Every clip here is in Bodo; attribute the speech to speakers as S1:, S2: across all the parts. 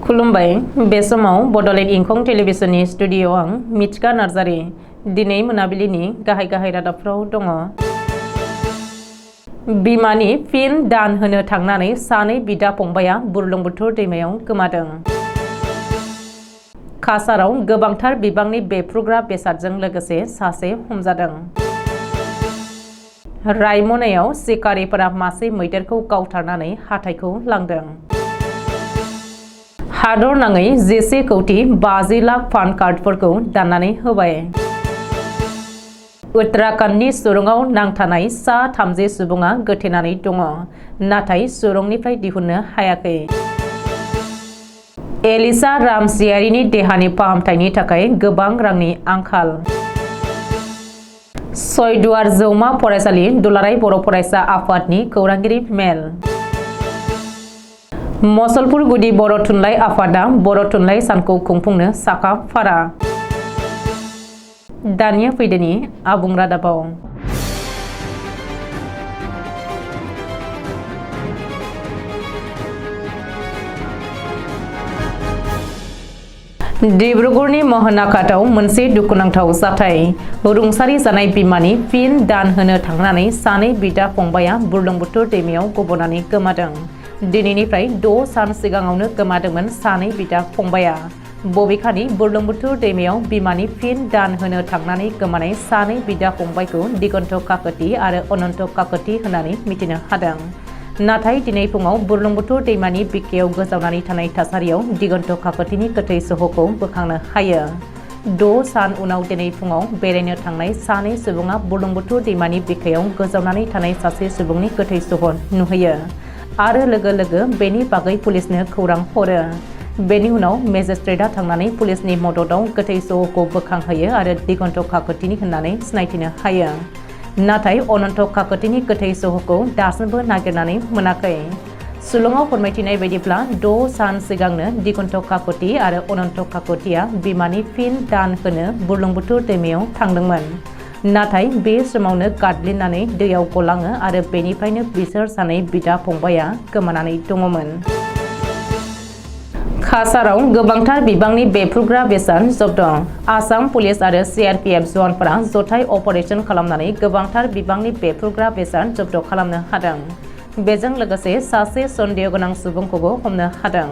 S1: खुलुमबाय बे समाव बडोलेण्ड इंखं टेलिभिजननि स्टुडिअ आं मिथिका नार्जारी दिनै मोनाबिलिनि गाहाय रादाबफ्राव दङ। बिमानि फिन दान होनो थांनानै सानै बिदा फंबाया बुरलुंबुथुर दैमायाव गोमादों। काछाराव गोबांथार बिबांनि बेफ्रुग्रा बेसादजों लोगोसे सासे हमजादों। रायमनायाव सिखारिफोरा मासे मैदेरखौ गावथारनानै हाथाइखौ लांदों। हादर नाङै 11 कौटि 50 लाख पान कार्डफोरखौ दाननानै होबाय। उत्तराखंडनि सुरंगाव नांथानाय सा 30 सुबुङा गोथेनानै दङ, नाथाय सुरंगनिफ्राय दिहुननो हायाखै। एलिसा रामसियारिनि देहानि फाहामथायनि थाखाय गोबां रांनि आंखाल। सयदुवार जौमा फरायसालि दुलाराय बर' फरायसा आफादनि खौरांगिरि मेल। मसलपुर गुदि बर' थुनलाइ आफादा बर' थुनलाइ सानखौ खुंफुंनो साखा-फारा। दानिया फैदोनि आबुं रादाबाव। डिब्रुगड़नि मोहनाघाटआव मोनसे दुखुनांथाव जाथाय। रुंसारि जानाय बिमानि फिन दान होनो थांनानै सानै बिदा फंबाया बुरलुंबुथुर दैमायाव गबनानै गोमादों। दिनैनिफ्राय 6 सान सिगाङावनो गोमादोंमोन सानै बिदा फंबाया। बबेखानि बुरलुंबुथुर दैमायाव बिमानि फिन दान होनो थांनानै गोमानाय सानै बिदा फंबायखौ दिगन्त काकति आरो अनन्त काकति होननानै मिथिनो हादों। नाथाय दिनै फुङाव बुरलुंबुथुर दैमानि बिखायाव गोजावनानै थानाय थासारियाव दिगन्त काकतिनि गोथै सह'खौ बोखांनो हायो। 6 सान उनाव दिनै फुङाव बेरायनो थांनाय सानै सुबुङा बुरलुंबुथुर दैमानि बिखायाव गोजावनानै थानाय सासे सुबुंनि गोथै सह' नुहैयो आरो लोगो लोगो बेनि बागै पुलिसनो खौरां हरो। बेनि उनाव मेजिस्ट्रेटआ थांनानै पुलिसनि मददआव गोथै सह'खौ बोखांहोयो आरो दिगन्त काकतिनि होननानै सिनायथिनो हायो। नाथाय अनन्त काकतिनि गोथै सह'खौ दासिमबो नागिरनानै मोनाखै। सुलुङाव फोरमायथिनाय बायदिब्ला 6 सान सिगांनो दिगन्त काकति आरो अनन्त काकतिया बिमानि फिन दान होनो बुरलुंबुथुर दैमायाव थांदोंमोन। नाथाय बे समावनो गादलिननानै दैयाव गलाङो आरो बेनिफ्रायनो बिसोर सानै बिदा फंबाया गोमानानै दङमोन। काछाराव गोबांथार बिबांनि बेफ्रुग्रा बेसाद जब्द। आसाम पुलिस आरो CRPF जवानफोरा जथाय अपारेशन खालामनानै गोबांथार बिबांनि बेफ्रुग्रा बेसाद जब्द खालामनो हादों। बेजों लोगोसे सासे सन्देह गोनां सुबुंखौबो हमनो हादों।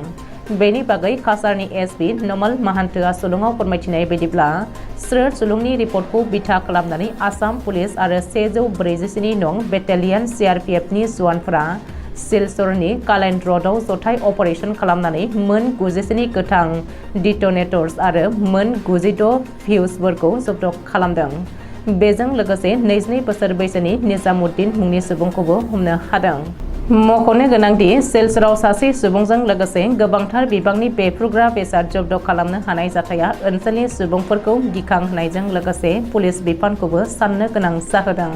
S1: बेनि बागै काछारनि SP नमल महन्तआ सुलुङाव फोरमायथिनाय बायदिब्ला स्रोद सुलुंनि रिपर्टखौ बिथा खालामनानै आसाम पुलिस आरो 147 नं बेटेलियन CRPFनि जवानफोरा सिलचरनि कालाइन रडआव जथाय अपारेशन खालामनानै मोन 91 गोथां डिटनेटर्स आरो मोन 96 फिउजफोरखौ जब्द खालामदों। बेजों लोगोसे 22 बोसोर बैसोनि निजामुद्दिन मुंनि सुबुंखौबो हमनो हादों। मख'नो गोनांदि सिलचराव सासे सुबुंजों लोगोसे गोबांथार बिबांनि बेफ्रुग्रा बेसाद जब्द खालामनो हानाय जाथाया ओनसोलनि सुबुंफोरखौ गिखांहोनायजों लोगोसे पुलिस बिफानखौबो साननो गोनां जाहोदों।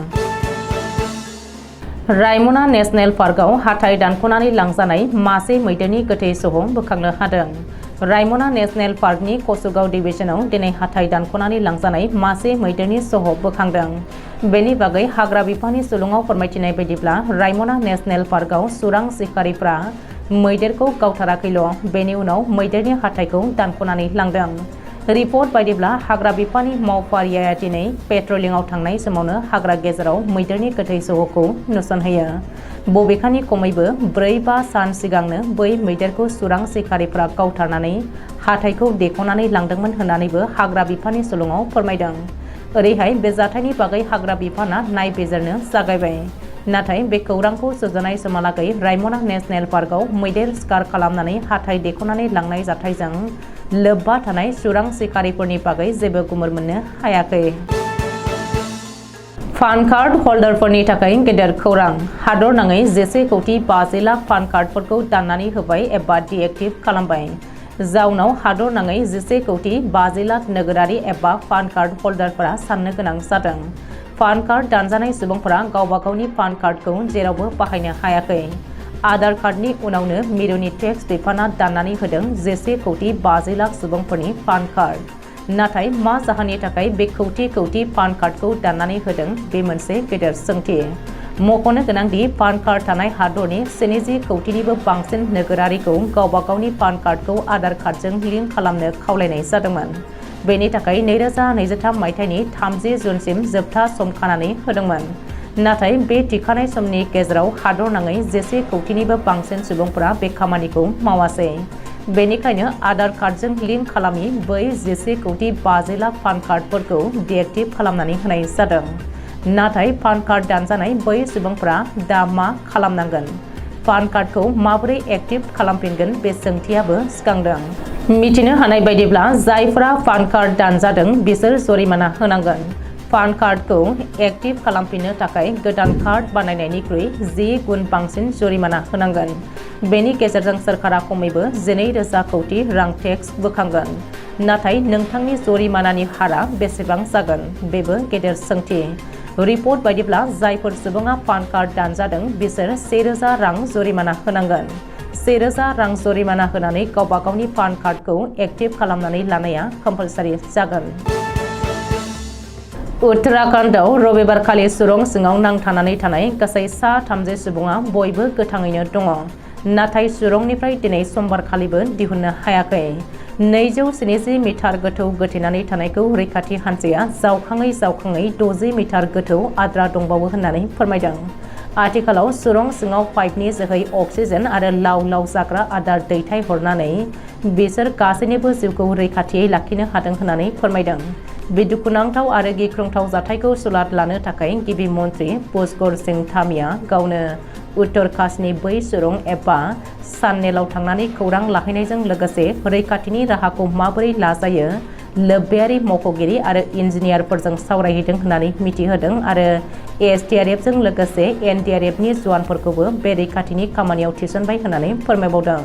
S1: रायमना नेशनेल पार्कआव हाथाइ दानख'नानै लांजानाय मासे मैदेरनि गोथै सह' बोखांनो हादों। रायमना नेशनेल पार्कनि कसुगाव डिभिजनाव दिनै हाथाइ दानख'नानै लांजानाय मासे मैदेरनि सह' बोखांदों। बेनि बागै हाग्रा बिफाननि सुलुङाव फोरमायथिनाय बायदिब्ला रायमना नेशनेल पार्कआव सुरां सिखारिफ्रा मैदेरखौ गावथाराखैल', बेनि उनाव मैदेरनि हाथाइखौ दानख'नानै लांदों। रिपर्ट बायदिब्ला हाग्रा बिफाननि मावफारियाया दिनै पेट्रलिंआव थांनाय समावनो हाग्रा गेजेराव मैदेरनि गोथै सह'खौ नुसनहोयो। बबेखानि खमैबो 4-5 सान सिगांनो बै मैदेरखौ सुरां सिखारिफ्रा गावथारनानै हाथाइखौ देख'नानै लांदोंमोन होननानैबो हाग्रा बिफाननि सुलुङाव फोरमायदों। ओरैहाय बे जाथायनि बागै हाग्रा बिफाना नायबिजिरनो जागायबाय। नाथाय बे खौरांखौ सुजुनाय समहालागै रायमना नेशनेल पार्कआव मैदेर सिखार खालामनानै हाथाइ देख'नानै लांनाय जाथायजों लोब्बा थानाय सुरां सिखारिफोरनि बागै जेबो गुमुर मोननो हायाखै। पान कार्ड हल्डारफोरनि थाखाय गेदेर खौरां। हादर नाङै 11 कौटि 50 लाख पान कार्डफोरखौ दाननानै होबाय एबा डिएक्टिभ खालामबाय। जाउनाव हादर नाङै 11 कौटि 50 लाख नोगोरारि एबा पान कार्ड हल्डारफोरा साननो गोनां जादों। पान कार्ड दानजानाय सुबुंफोरा गावबा गावनि पान कार्डखौ जेरावबो बाहायनो हायाखै। आधार कार्डनि उनावनो मिरुनि टेक्स बिफाना दाननानै होदों 11 कौटि 50 लाख सुबुंफोरनि पान कार्ड। नाथाय मा जाहोननि थाखाय बे कौटि कौटि पान कार्डखौ दाननानै होदों बे मोनसे गेदेर सोंथि। मख'नो गोनांदि पान कार्ड थानाय हादरनि 70 कौटिनिबो बांसिन नोगोरारिखौ गावबा गावनि पान कार्डखौ आधार कार्डजों लिंक खालामनो खावलायनाय जादोंमोन। बेनि थाखाय 2023 मायथाइनि 30 जुनसिम जोबथा सम खानानै होदोंमोन। नाथाय बे थिखानाय समनि गेजेराव हादरनाङै 10 कौटिनिबो बांसिन सुबुंफोरा बे खामानिखौ मावासै। बेनिखायनो आधार कार्डजों लिंक खालामि बै 10 कौटि 50 लाख पान कार्डफोरखौ डिएक्टिभ खालामनानै होनाय जादों। नाथाय पान कार्ड दानजानाय बै सुबुंफोरा दा मा खालामनांगोन? पान कार्डखौ माबोरै एक्टिभ खालामफिनगोन बे सोंथियाबो सिखांदों। मिथिनो हानाय बायदिब्ला जायफोरा पान कार्ड दानजादों बिसोर जरिमाना होनांगोन। पान कार्डखौ एक्टिभ खालामफिननो थाखाय गोदान कार्ड बानायनायनिख्रुइ 10 गुन बांसिन जरिमाना होनांगोन। बेनि गेजेरजों सोरखारा खमैबो 12,000 कौटि रां टेक्स बोखांगोन। नाथाय नोंथांनि जरिमानानि हारआ बेसेबां जागोन? बेबो गेदेर सोंथि। रिपर्ट बायदिब्ला जायफोर सुबुङा पान कार्ड दानजादों बिसोर 1,000 रां जरिमाना होनांगोन। 1,000 रां जरिमाना होनानै गावबा गावनि पान कार्डखौ एक्टिभ खालामनानै लानाया कम्पालसारि जागोन। उत्तराखंडआव रबिबारखालि सुरं सिङाव नांथानानै थानाय गासै सा 30 सुबुङा बयबो गोथाङैनो दङ। नाथाय सुरंनिफ्राय दिनै समबारखालिबो दिहुननो हायाखै। 270 मिटार गोथौ गोथेनानै थानायखौ रैखाथि हान्जाया जावखाङै 60 मिटार गोथौ आद्रा दंबावो होननानै फोरमायदों। आथिखालाव सुरं सिङाव पाइपनि जोहै अक्सिजेन आरो लाव जाग्रा आदार दैथायहरनानै बिसोर गासैनिबो जिउखौ रैखाथियै लाखिनो हादों होननानै फोरमायदों। बे दुखुनांथाव आरो गिख्रंथाव जाथायखौ सुलाद लानो थाखाय गिबि मन्त्रि पुष्कर सिंह धामीआ गावनो उत्तरकाशीनि बै सुरं एबा सान्नेलाव थांनानै खौरां लाहैनायजों लोगोसे रैखाथिनि राहाखौ माबोरै लाजायो लोब्बायारि मावख'गिरि आरो इन्जिनियारफोरजों सावरायहैदों होननानै मिथिहोदों आरो एसडीआरएफजों लोगोसे एनडीआरएफनि जवानफोरखौबो बे रैखाथिनि खामानियाव थिसनबाय होननानै फोरमायबावदों।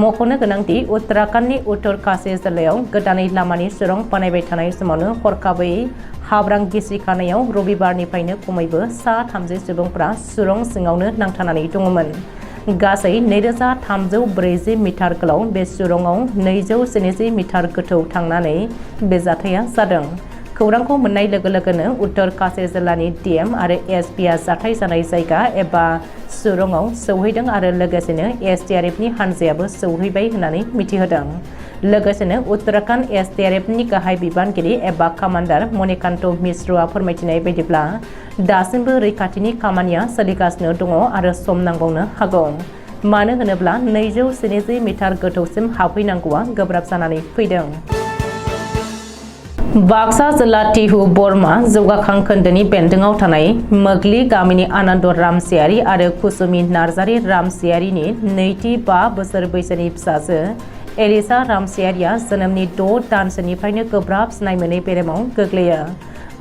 S1: मख'नो गोनांदि उत्तराखंडनि उत्तरकाशी जिल्लायाव गोदानै लामानि सुरं बानायबाय थानाय समावनो हरखाबै हाब्रां गिसिखानायाव रबिबारनिफ्रायनो खमैबो सा 30 सुबुंफोरा सुरं सिङावनो नांथानानै दङमोन। गासै 2,340 मिटार गोलाव बे सुरंआव 270 मिटार गोथौ थांनानै बे जाथाया जादों। खौरांखौ मोननाय लोगो लोगोनो उत्तरकाशी जिल्लानि डीएम आरो एसपीआ जाथाय जानाय जायगा एबा सुरंआव सौहैदों आरो लोगोसेनो एसडीआरएफनि हान्जायाबो सौहैबाय होननानै मिथिहोदों। लोगोसेनो उत्तराखंड एसडीआरएफनि गाहाय बिबानगिरि एबा कामान्डार मणिकान्त मिश्रआ फोरमायथिनाय बायदिब्ला दासिमबो रैखाथिनि खामानिया सोलिगासिनो दङ आरो सम नांबावनो हागौ। मानो होनोब्ला 270 मिटार गोथौसिम हाबहैनांगौआ गोब्राब जानानै फैदों। बाक्सा जिल्ला टिहु बरमा जौगाखां खोन्दोनि बेन्दोङाव थानाय मोगली गामिनि आनन्द रामसियारि आरो कुसुमी नार्जारी रामसियारिनि नैथि 5 बोसोर बैसोनि फिसाजो एलिसा रामसियारिया जोनोमनि 6 दानसोनिफ्रायनो गोब्राब सिनाय मोनै बेरामाव गोग्लैयो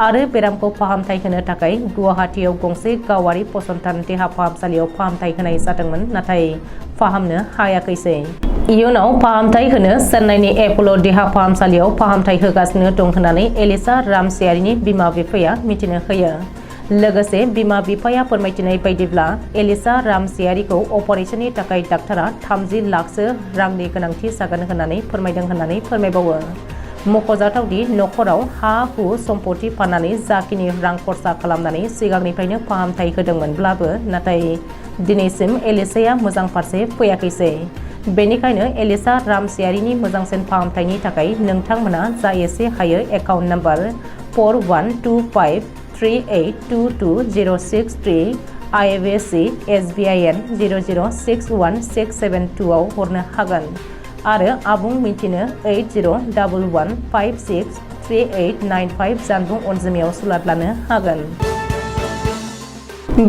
S1: आरो बेरामखौ फाहामथाय होनो थाखाय गुवाहाटीआव गंसे गावारि फसंथान देहा फाहामसालियाव फाहामथाय होनाय जादोंमोन नाथाय फाहामनो हायाखैसै। इयुनाव फाहामथाय होनो चेन्नाइनि एप'ल' देहा फाहामसालियाव फाहामथाय होगासिनो दं होननानै एलिसा रामसियारिनि बिमा बिफाया मिथिनो होयो। लोगोसे बिमा बिफाया फोरमायथिनाय बायदिब्ला एलिसा रामसियारिखौ अपारेशननि थाखाय डाक्टारा 30 लाखसो रांनि गोनांथि जागोन होननानै फोरमायदों होननानै फोरमायबावो। मख'जाथावदि नखराव हा-हु सम्पति फाननानै जाखिनि रां खरसा खालामनानै सिगांनिफ्रायनो फाहामथाय होदोंमोनब्लाबो नाथाय दिनैसिम एलिसाया मोजां फारसे फैयाखैसै। बेनिखायनो एलिसा रामसियारिनि मोजांसिन फाहामथायनि थाखाय नोंथांमोना जा एसे हायो एकाउन्ट नम्बर 4125382206 IFSC SBIN 0061672 आव हरनो हागोन आरो आबुं मिथिनो 8011563895 जानबुं अनजिमायाव सुलाद लानो हागोन।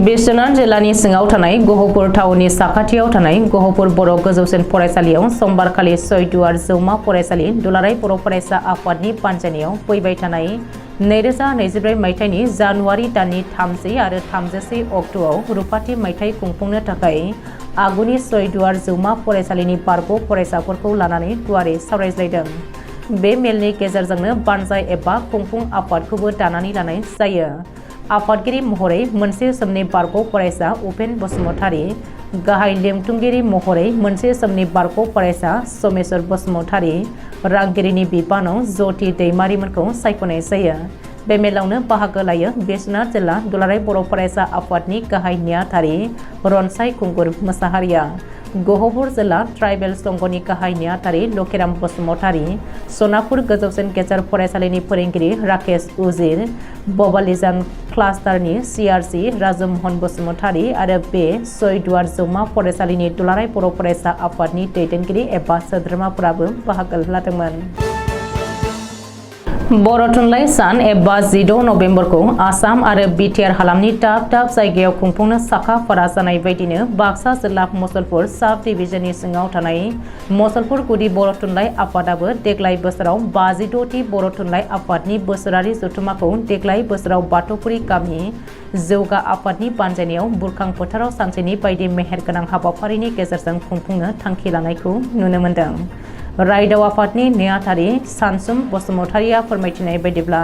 S1: बिश्वनाथ जिल्लानि सिङाव थानाय गहपुर टाउननि साखाथियाव थानाय गहपुर बर' गोजौसिन फरायसालियाव समबारखालि सयदुवार जौमा फरायसालि दुलाराय बर' फरायसा आफादनि बानजायनायाव फैबाय थानाय 2024 मायथाइनि जानुवारि दाननि 30 आरो 31 अक्ट'आव रुपाथि मायथाइ खुंफुंनो थाखाय आगुनि सयदुवार जौमा फरायसालिनि बारग' फरायसाफोरखौ लानानै गुवारै सावरायज्लायदों। बे मेलनि गेजेरजोंनो बानजाय एबा खुंफुं आफादखौबो दानानै लानाय जायो। आफादगिरि महरै मोनसे समनि बारग' फरायसा उपेन बसुमतारी, गाहाय लेंथुमगिरि महरै मोनसे समनि बारग' फरायसा समेश्वर बसुमतारी, रांगिरिनि बिबानाव ज्योति दैमारिमोनखौ सायख'नाय जायो। बे मेलावनो बाहागो लायो बिश्वनाथ जिल्ला दुलाराय बर' फरायसा आफादनि गाहाय नेहाथारि रनसाय खुंगुर मोसाहारिया, गहपुर जिल्ला ट्राइबेल संघनि गाहाय नेहाथारि लखिराम बसुमतारी, सनापुर गोजौसिन गेजेर फरायसालिनि फोरोंगिरि राकेश उजिर, बबालिजान क्लास्टारनि CRC राजुमोहन बसुमतारी आरो बे सयदुवार जौमा फरायसालिनि दुलाराय बर' फरायसा आफादनि दैदेनगिरि एबा सोद्रोमाफोराबो बाहागो लादोंमोन। बर' थुनलाइ सान एबा 16 नभेम्बरखौ आसाम आरो बिटिआर हालामनि दाब दाब जायगायाव खुंफुंनो साखा-फारा जानाय बायदिनो बाक्सा जिल्ला मुसलपुर साब डिभिजननि सिङाव थानाय मुसलपुर गुदि बर' थुनलाइ आफादाबो देग्लाय बोसोराव 56थि बर' थुनलाइ आफादनि बोसोरारि जथुम्माखौ देग्लाय बोसोराव बाथौफुरि गामि जौगा आफादनि बानजायनायाव बुरखां फोथाराव सानसेनि बायदि मेहेरगोनां हाबाफारिनि गेजेरजों खुंफुंनो थांखि लानायखौ नुनो मोन्दों। रायदाव आफादनि नेहाथारि सानसुम बसुमतारिया फोरमायथिनाय बायदिब्ला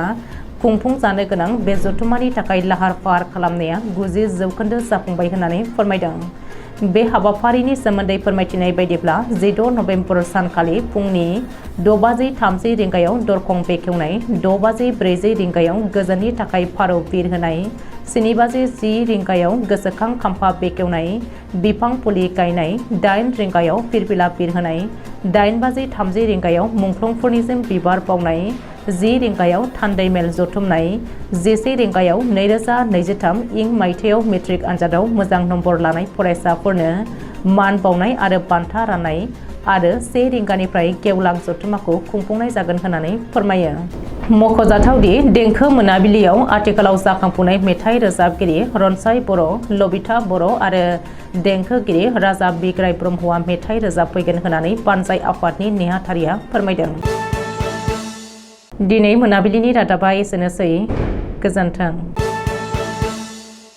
S1: खुंफुंजानो गोनां बे जथुम्मानि थाखाय लाहार-फाहार खालामनाया 90% जाफुंबाय होननानै फोरमायदों। बे हाबाफारिनि सोमोन्दै फोरमायथिनाय बायदिब्ला 16 नभेम्बर सानखालि फुंनि 6:30 रिंगायाव दरखं बेखेवनाय, 6:40 रिंगायाव गोजोननि थाखाय फारौ बिर होनाय, 7:10 रिंगायाव गोसोखां खाम्फा बेखेवनाय, बिफां फुलि गायनाय, 8 रिंगायाव फिरफिला बिर होनाय, 8:30 रिंगायाव मुंख्लंफोरनिसिम बिबार बावनाय, 10 रिंगायाव थान्दै मेल जथुमनाय, 11 रिंगायाव 2023 इं मायथाइयाव मेट्रिक आनजादाव मोजां नम्बर लानाय फरायसाफोरनो मान बावनाय आरो बान्था राननाय आरो 1 रिंगानिफ्राय गेवलां जथुम्माखौ खुंफुंनाय जागोन होननानै फोरमायो। मख'जाथावदि देंखो मोनाबिलियाव आथिखालाव जाखांफुनाय मेथाइ रोजाबगिरि रनसाय बर', लबिता बर' आरो देंखोगिरि राजा बिग्राय ब्रह्मआ मेथाइ रोजाबफैगोन होननानै बानजाय आफादनि नेहाथारिया फोरमायदों। दिनै मोनाबिलिनि रादाबा एसेनोसै। गोजोन्थों।